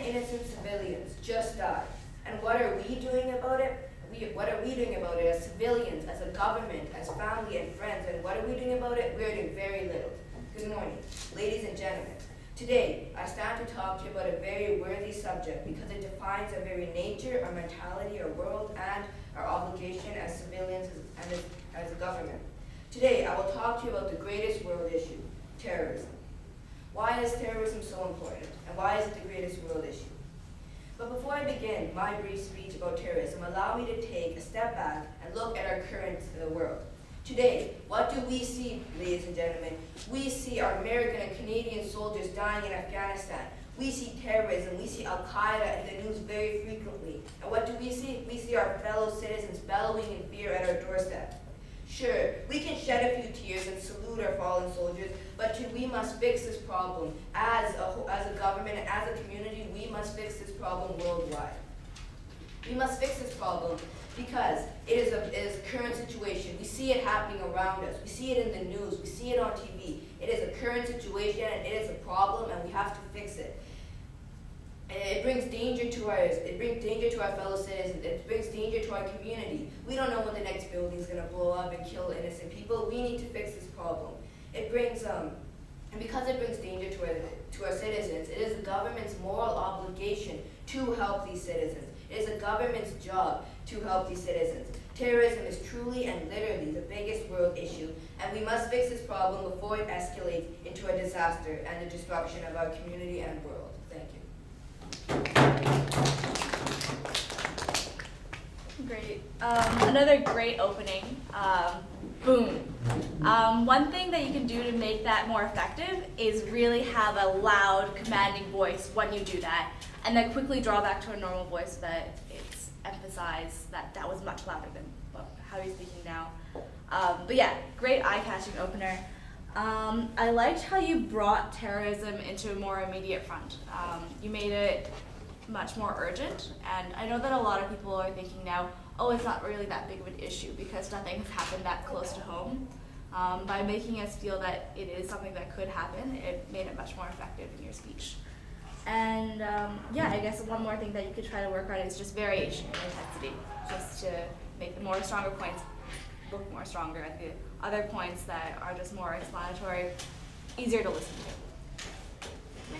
innocent civilians just died. And what are we doing about it? What are we doing about it as civilians, as a government, as family and friends? And what are we doing about it? We're doing very little. Good morning, ladies and gentlemen. Today, I stand to talk to you about a very worthy subject because it defines our very nature, our mentality, our world, and our obligation as civilians and as a government. Today, I will talk to you about the greatest world issue, terrorism. Why is terrorism so important, and why is it the greatest world issue? But before I begin my brief speech about terrorism, allow me to take a step back and look at our current world. Today, what do we see, ladies and gentlemen? We see our American and Canadian soldiers dying in Afghanistan. We see terrorism, we see Al-Qaeda in the news very frequently. And what do we see? We see our fellow citizens bellowing in fear at our doorstep. Sure, we can shed a few tears and salute our fallen soldiers, but we must fix this problem. As a government, as a community, we must fix this problem worldwide. We must fix this problem because it is a current situation. We see it happening around us. We see it in the news. We see it on TV. It is a current situation and it is a problem and we have to fix it. It brings danger to our fellow citizens. It brings danger to our community. We don't know when the next building is going to blow up and kill innocent people. We need to fix this problem. It brings and because it brings danger to our citizens, it is the government's moral obligation to help these citizens. It is the government's job to help these citizens. Terrorism is truly and literally the biggest world issue, and we must fix this problem before it escalates into a disaster and the destruction of our community and world. Thank you. Great. Another great opening. Boom. One thing that you can do to make that more effective is really have a loud, commanding voice when you do that, and then quickly draw back to a normal voice so that it's emphasized that that was much louder than how you're speaking now. But yeah, great eye-catching opener. I liked how you brought terrorism into a more immediate front. You made it much more urgent, and I know that a lot of people are thinking now, oh, it's not really that big of an issue because nothing has happened that close to home. By making us feel that it is something that could happen, it made it much more effective in your speech. And yeah, I guess one more thing that you could try to work on is just variation in intensity, just to make the more stronger points look more stronger, and the other points that are just more explanatory, easier to listen to.